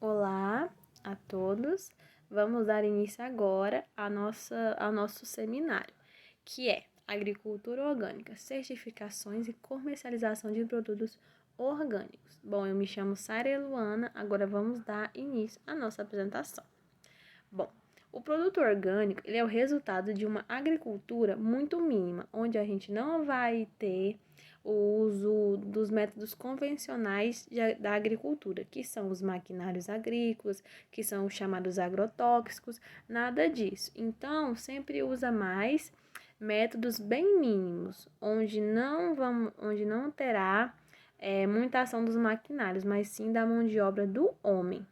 Olá a todos. Vamos dar início agora ao nosso seminário, que é Agricultura Orgânica, Certificações e Comercialização de Produtos Orgânicos. Bom, eu me chamo Sara Eluana, agora vamos dar início à nossa apresentação. Bom, o produto orgânico ele é o resultado de uma agricultura muito mínima, onde a gente não vai ter o uso dos métodos convencionais da agricultura, que são os maquinários agrícolas, que são os chamados agrotóxicos, nada disso. Então, sempre usa mais métodos bem mínimos, onde não terá muita ação dos maquinários, mas sim da mão de obra do homem.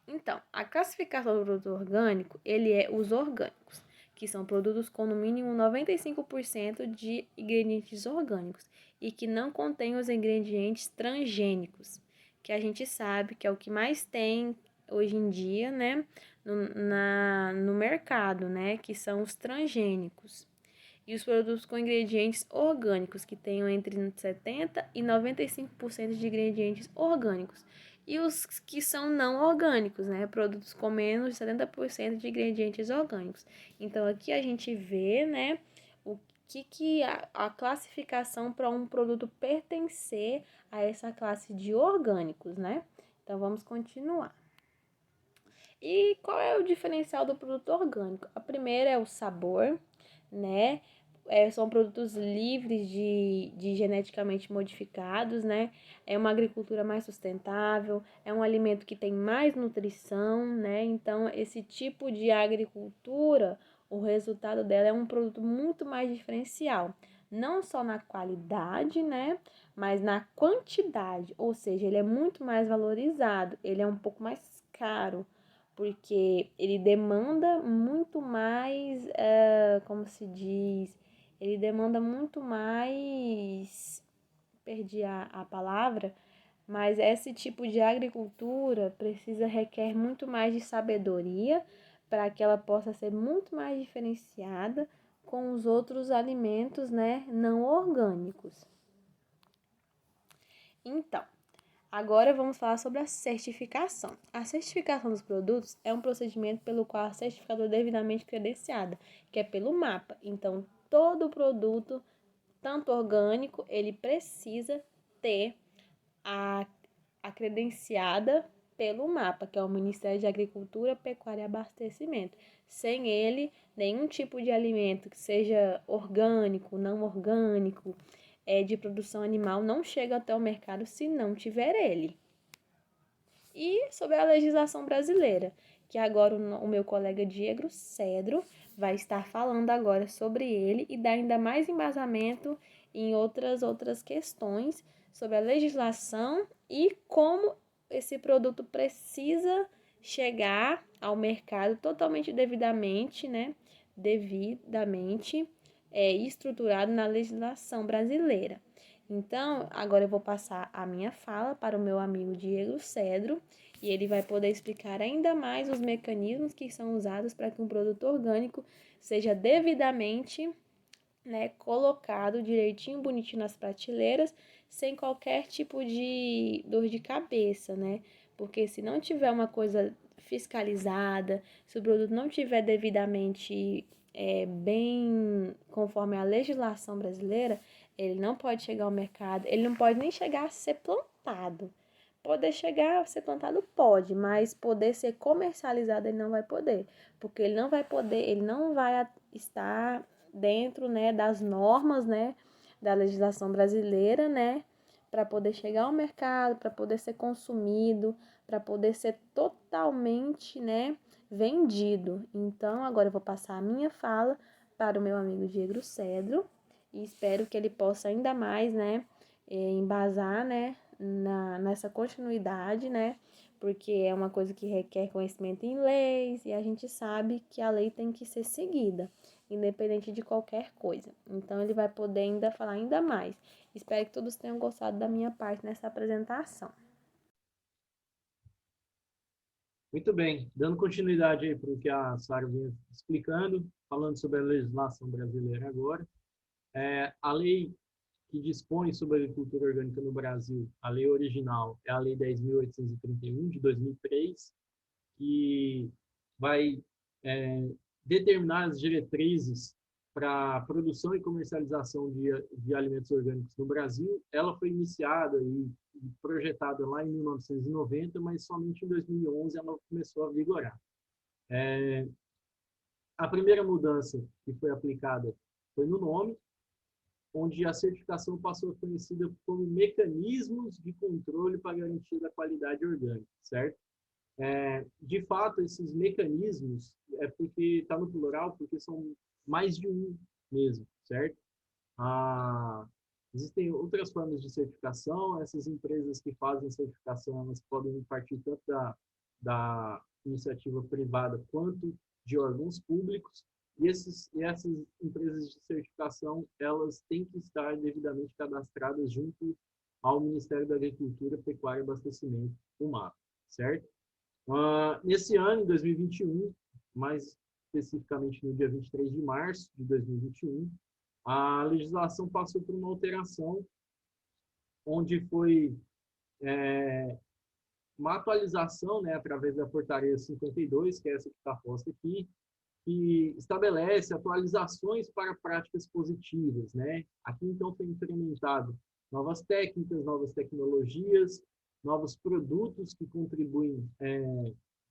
Então, a classificação do produto orgânico, ele é os orgânicos, que são produtos com no mínimo 95% de ingredientes orgânicos e que não contêm os ingredientes transgênicos, que a gente sabe que é o que mais tem hoje em dia, né, no mercado, né, que são os transgênicos. E os produtos com ingredientes orgânicos, que tenham entre 70% e 95% de ingredientes orgânicos. E os que são não orgânicos, né? Produtos com menos de 70% de ingredientes orgânicos. Então, aqui a gente vê, né, o que a classificação para um produto pertencer a essa classe de orgânicos, né? Então, vamos continuar. E qual é o diferencial do produto orgânico? A primeira é o sabor, né? São produtos livres de geneticamente modificados, né? É uma agricultura mais sustentável, é um alimento que tem mais nutrição, né? Então, esse tipo de agricultura, o resultado dela é um produto muito mais diferencial. Não só na qualidade, né? Mas na quantidade, ou seja, ele é muito mais valorizado, ele é um pouco mais caro porque ele demanda muito mais, como se diz, ele demanda muito mais, perdi a palavra, mas esse tipo de agricultura requer muito mais de sabedoria para que ela possa ser muito mais diferenciada com os outros alimentos, né, não orgânicos. Então, agora vamos falar sobre a certificação. A certificação dos produtos é um procedimento pelo qual a certificadora é devidamente credenciada, que é pelo MAPA. Então, todo produto, tanto orgânico, ele precisa ter a, a credenciada pelo MAPA, que é o Ministério de Agricultura, Pecuária e Abastecimento. Sem ele, nenhum tipo de alimento que seja orgânico, não orgânico, de produção animal não chega até o mercado se não tiver ele. E sobre a legislação brasileira, que agora o meu colega Diego Cedro vai estar falando agora sobre ele e dar ainda mais embasamento em outras questões sobre a legislação e como esse produto precisa chegar ao mercado totalmente devidamente, né? Devidamente estruturado na legislação brasileira. Então, agora eu vou passar a minha fala para o meu amigo Diego Cedro e ele vai poder explicar ainda mais os mecanismos que são usados para que um produto orgânico seja devidamente, né, colocado direitinho, bonitinho nas prateleiras, sem qualquer tipo de dor de cabeça, né? Porque se não tiver uma coisa fiscalizada, se o produto não tiver devidamente bem conforme a legislação brasileira, ele não pode chegar ao mercado, ele não pode nem chegar a ser plantado. Poder chegar a ser plantado pode, mas poder ser comercializado ele não vai poder, porque ele não vai poder, ele não vai estar dentro, né, das normas, né, da legislação brasileira, né, para poder chegar ao mercado, para poder ser consumido, para poder ser totalmente, né, vendido. Então, agora eu vou passar a minha fala para o meu amigo Diego Cedro e espero que ele possa ainda mais, né, embasar, né, nessa continuidade, né, porque é uma coisa que requer conhecimento em leis e a gente sabe que a lei tem que ser seguida, independente de qualquer coisa. Então, ele vai poder ainda falar ainda mais. Espero que todos tenham gostado da minha parte nessa apresentação. Muito bem, dando continuidade aí para o que a Sara vinha explicando, falando sobre a legislação brasileira agora. A lei que dispõe sobre a agricultura orgânica no Brasil, a lei original, é a Lei 10.831, de 2003, que vai determinar as diretrizes para a produção e comercialização de alimentos orgânicos no Brasil. Ela foi iniciada e projetada lá em 1990, mas somente em 2011 ela começou a vigorar. A primeira mudança que foi aplicada foi no nome, onde a certificação passou a ser conhecida como mecanismos de controle para garantia da qualidade orgânica, certo? De fato, esses mecanismos, porque está no plural, porque são mais de um mesmo, certo? Existem outras formas de certificação, essas empresas que fazem certificação, elas podem partir tanto da iniciativa privada quanto de órgãos públicos, e essas empresas de certificação, elas têm que estar devidamente cadastradas junto ao Ministério da Agricultura, Pecuária e Abastecimento, o MAP, certo? Nesse ano, em 2021, mais especificamente no dia 23 de março de 2021, a legislação passou por uma alteração, onde foi uma atualização, né, através da portaria 52, que é essa que está posta aqui, que estabelece atualizações para práticas positivas, né? Aqui, então, foi implementado novas técnicas, novas tecnologias, novos produtos que contribuem,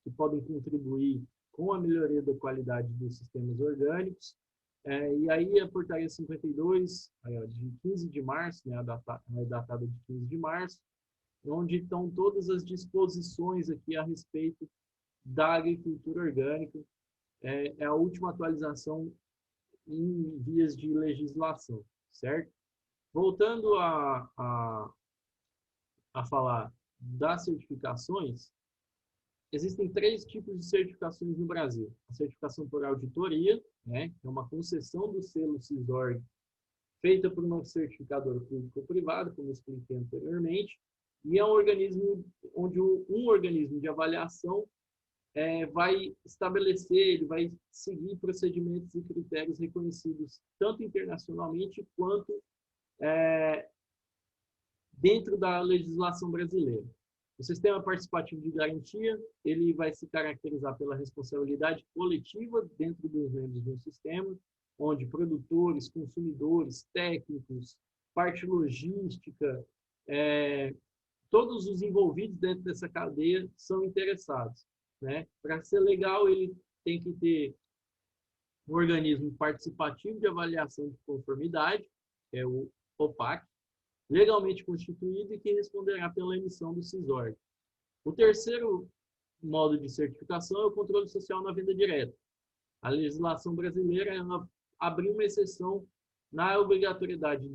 que podem contribuir com a melhoria da qualidade dos sistemas orgânicos. E aí a portaria 52, de 15 de março, né, datada de 15 de março, onde estão todas as disposições aqui a respeito da agricultura orgânica. É a última atualização em vias de legislação, certo? Voltando a falar das certificações, existem 3 tipos de certificações no Brasil. A certificação por auditoria, né, que é uma concessão do selo CISORG, feita por uma certificadora pública ou privada, como eu expliquei anteriormente, e é um organismo onde um organismo de avaliação vai estabelecer, ele vai seguir procedimentos e critérios reconhecidos tanto internacionalmente quanto dentro da legislação brasileira. O sistema participativo de garantia, ele vai se caracterizar pela responsabilidade coletiva dentro dos membros do sistema, onde produtores, consumidores, técnicos, parte logística, todos os envolvidos dentro dessa cadeia são interessados, né? Para ser legal, ele tem que ter um organismo participativo de avaliação de conformidade, que é o OPAC, legalmente constituído e que responderá pela emissão do CISORG. O terceiro modo de certificação é o controle social na venda direta. A legislação brasileira ela abriu uma exceção na obrigatoriedade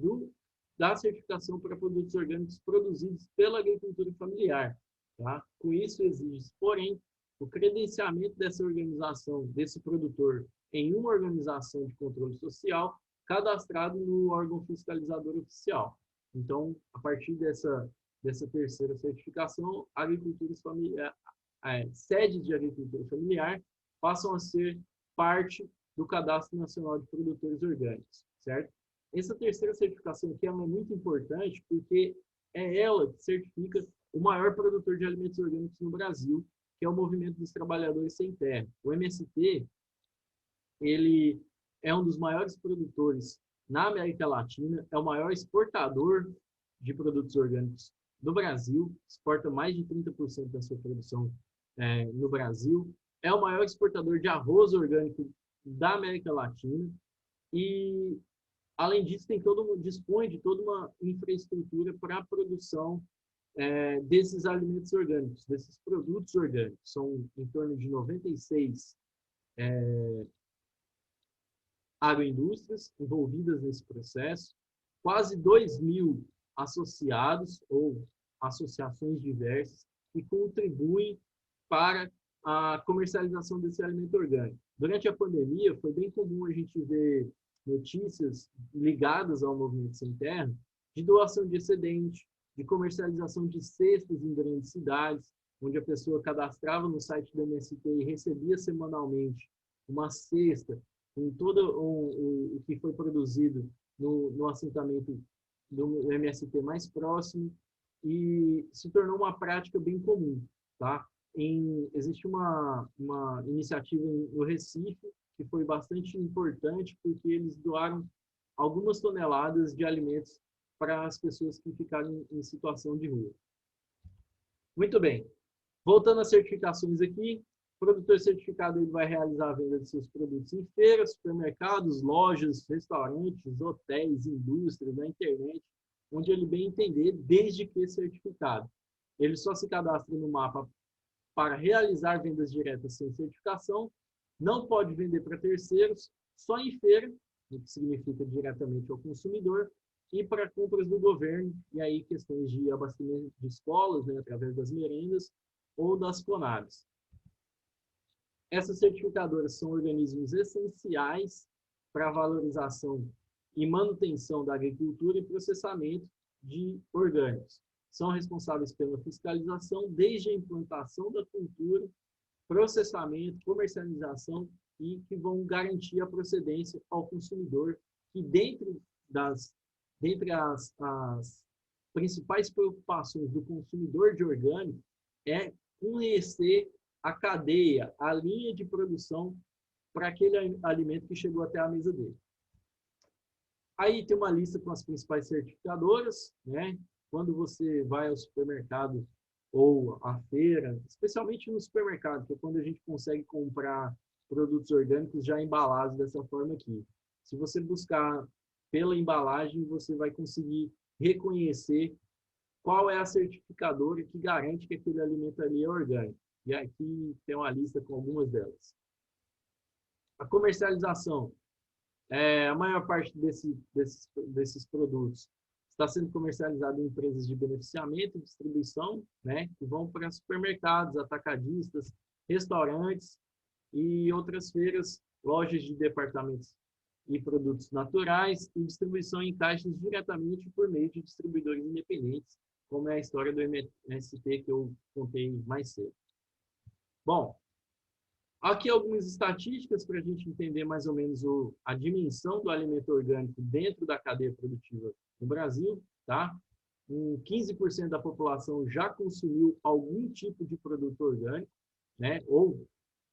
da certificação para produtos orgânicos produzidos pela agricultura familiar. Tá? Com isso, exige, porém, o credenciamento dessa organização, desse produtor, em uma organização de controle social, cadastrado no órgão fiscalizador oficial. Então, a partir dessa terceira certificação, sedes de agricultura familiar passam a ser parte do Cadastro Nacional de Produtores Orgânicos, certo? Essa terceira certificação aqui é muito importante porque é ela que certifica o maior produtor de alimentos orgânicos no Brasil, que é o Movimento dos Trabalhadores Sem Terra. O MST, ele é um dos maiores produtores na América Latina, é o maior exportador de produtos orgânicos do Brasil, exporta mais de 30% da sua produção no Brasil, é o maior exportador de arroz orgânico da América Latina e, além disso, dispõe de toda uma infraestrutura para a produção desses alimentos orgânicos, desses produtos orgânicos. São em torno de 96 agroindústrias envolvidas nesse processo, quase 2.000 associados ou associações diversas que contribuem para a comercialização desse alimento orgânico. Durante a pandemia, foi bem comum a gente ver notícias ligadas ao Movimento Sem Terra de doação de excedente, de comercialização de cestas em grandes cidades, onde a pessoa cadastrava no site do MST e recebia semanalmente uma cesta com todo o que foi produzido no assentamento do MST mais próximo, e se tornou uma prática bem comum, tá? Existe uma iniciativa no Recife que foi bastante importante porque eles doaram algumas toneladas de alimentos para as pessoas que ficaram em situação de rua. Muito bem. Voltando às certificações aqui, o produtor certificado ele vai realizar a venda de seus produtos em feiras, supermercados, lojas, restaurantes, hotéis, indústrias, na internet, onde ele bem entender, desde que certificado. Ele só se cadastra no mapa para realizar vendas diretas sem certificação, não pode vender para terceiros, só em feira, o que significa diretamente ao consumidor, e para compras do governo, e aí questões de abastecimento de escolas, né, através das merendas, ou das CONABs. Essas certificadoras são organismos essenciais para a valorização e manutenção da agricultura e processamento de orgânicos. São responsáveis pela fiscalização desde a implantação da cultura, processamento, comercialização e que vão garantir a procedência ao consumidor, que dentre as principais preocupações do consumidor de orgânico é conhecer a cadeia, a linha de produção para aquele alimento que chegou até a mesa dele. Aí tem uma lista com as principais certificadoras, né? Quando você vai ao supermercado ou à feira, especialmente no supermercado, que é quando a gente consegue comprar produtos orgânicos já embalados dessa forma aqui. Se você buscar pela embalagem, você vai conseguir reconhecer qual é a certificadora que garante que aquele alimento ali é orgânico. E aqui tem uma lista com algumas delas. A comercialização. A maior parte desses produtos está sendo comercializado em empresas de beneficiamento e distribuição, né, que vão para supermercados, atacadistas, restaurantes e outras feiras, lojas de departamentos e produtos naturais e distribuição em caixas diretamente por meio de distribuidores independentes, como é a história do MST que eu contei mais cedo. Bom, aqui algumas estatísticas para a gente entender mais ou menos a dimensão do alimento orgânico dentro da cadeia produtiva no Brasil, tá? 15% da população já consumiu algum tipo de produto orgânico, né? Ou,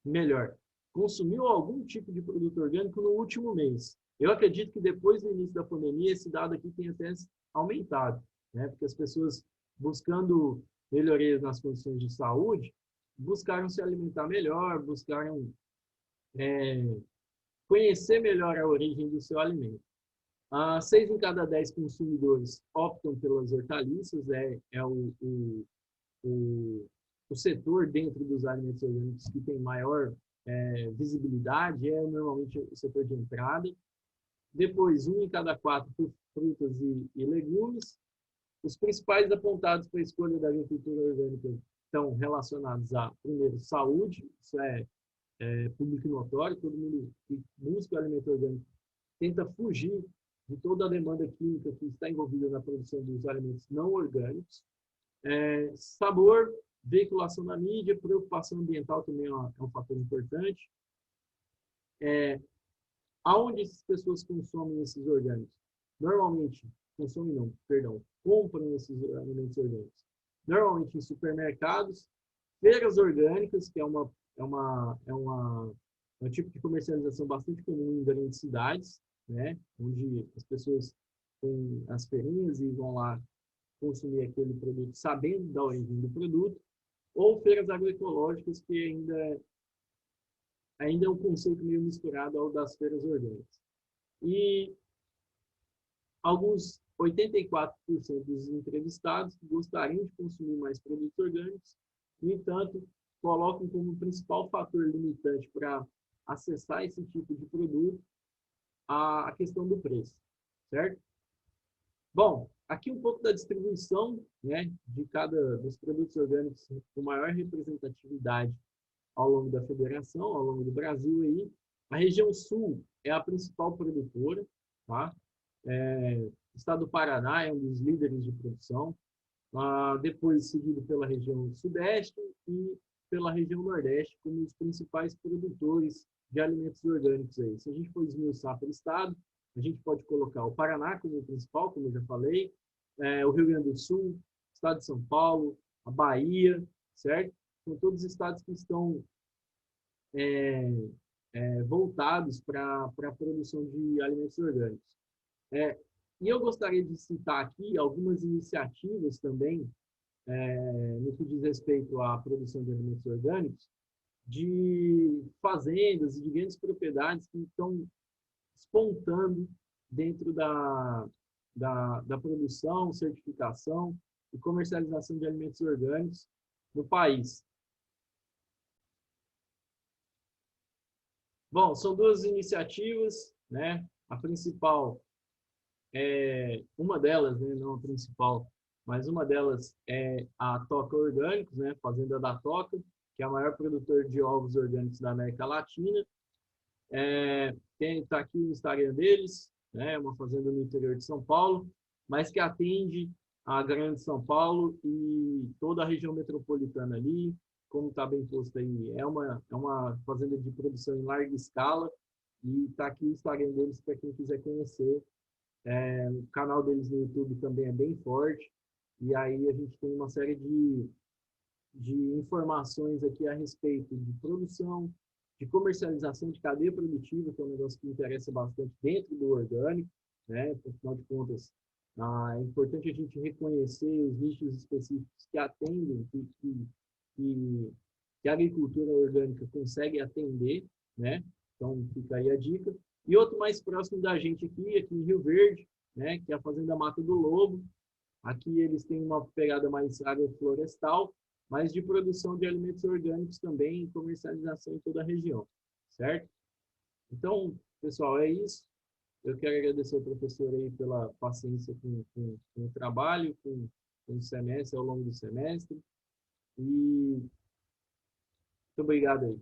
melhor, consumiu algum tipo de produto orgânico no último mês. Eu acredito que depois do início da pandemia, esse dado aqui tem até aumentado, né? Porque as pessoas buscando melhorias nas condições de saúde, buscaram se alimentar melhor, buscaram conhecer melhor a origem do seu alimento. 6 em cada 10 consumidores optam pelas hortaliças, o setor dentro dos alimentos orgânicos que tem maior visibilidade, normalmente o setor de entrada. Depois, 1 em cada 4 por frutas e legumes. Os principais apontados para a escolha da agricultura orgânica estão relacionados a, primeiro, saúde, isso é público notório, todo mundo que busca o alimento orgânico tenta fugir de toda a demanda química que está envolvida na produção dos alimentos não orgânicos. Sabor, veiculação na mídia, preocupação ambiental também é um fator importante. Aonde as pessoas consomem esses orgânicos? Normalmente, compram esses alimentos orgânicos. Normalmente em supermercados, feiras orgânicas, que é um tipo de comercialização bastante comum em grandes cidades, né? Onde as pessoas têm as feirinhas e vão lá consumir aquele produto sabendo da origem do produto, ou feiras agroecológicas, que ainda é um conceito meio misturado ao das feiras orgânicas. E 84% dos entrevistados gostariam de consumir mais produtos orgânicos, no entanto, colocam como principal fator limitante para acessar esse tipo de produto a questão do preço, certo? Bom, aqui um pouco da distribuição, né, de cada dos produtos orgânicos com maior representatividade ao longo da federação, ao longo do Brasil aí. A região sul é a principal produtora, tá? O estado do Paraná é um dos líderes de produção, depois seguido pela região sudeste e pela região nordeste como os principais produtores de alimentos orgânicos aí. Se a gente for esmiuçar pelo estado, a gente pode colocar o Paraná como principal, como eu já falei, o Rio Grande do Sul, o estado de São Paulo, a Bahia, certo? São todos estados que estão voltados para a produção de alimentos orgânicos. E eu gostaria de citar aqui algumas iniciativas também, no que diz respeito à produção de alimentos orgânicos, de fazendas e de grandes propriedades que estão despontando dentro da produção, certificação e comercialização de alimentos orgânicos no país. Bom, são duas iniciativas, né? A principal uma delas, né, não a principal, mas uma delas é a Toca Orgânicos, né, Fazenda da Toca, que é a maior produtora de ovos orgânicos da América Latina. Está aqui o Instagram deles, né, uma fazenda no interior de São Paulo, mas que atende a Grande São Paulo e toda a região metropolitana ali, como está bem posto aí, é uma fazenda de produção em larga escala, e está aqui o Instagram deles para quem quiser conhecer. O canal deles no YouTube também é bem forte, e aí a gente tem uma série de informações aqui a respeito de produção, de comercialização de cadeia produtiva, que é um negócio que interessa bastante dentro do orgânico, né? Afinal de contas, é importante a gente reconhecer os nichos específicos que atendem, que a agricultura orgânica consegue atender, né? Então, fica aí a dica. E outro mais próximo da gente aqui em Rio Verde, né? Que é a Fazenda Mata do Lobo. Aqui eles têm uma pegada mais agroflorestal, mas de produção de alimentos orgânicos também e comercialização em toda a região, certo? Então, pessoal, é isso. Eu quero agradecer ao professor aí pela paciência com o trabalho, com o semestre, ao longo do semestre. E muito obrigado aí.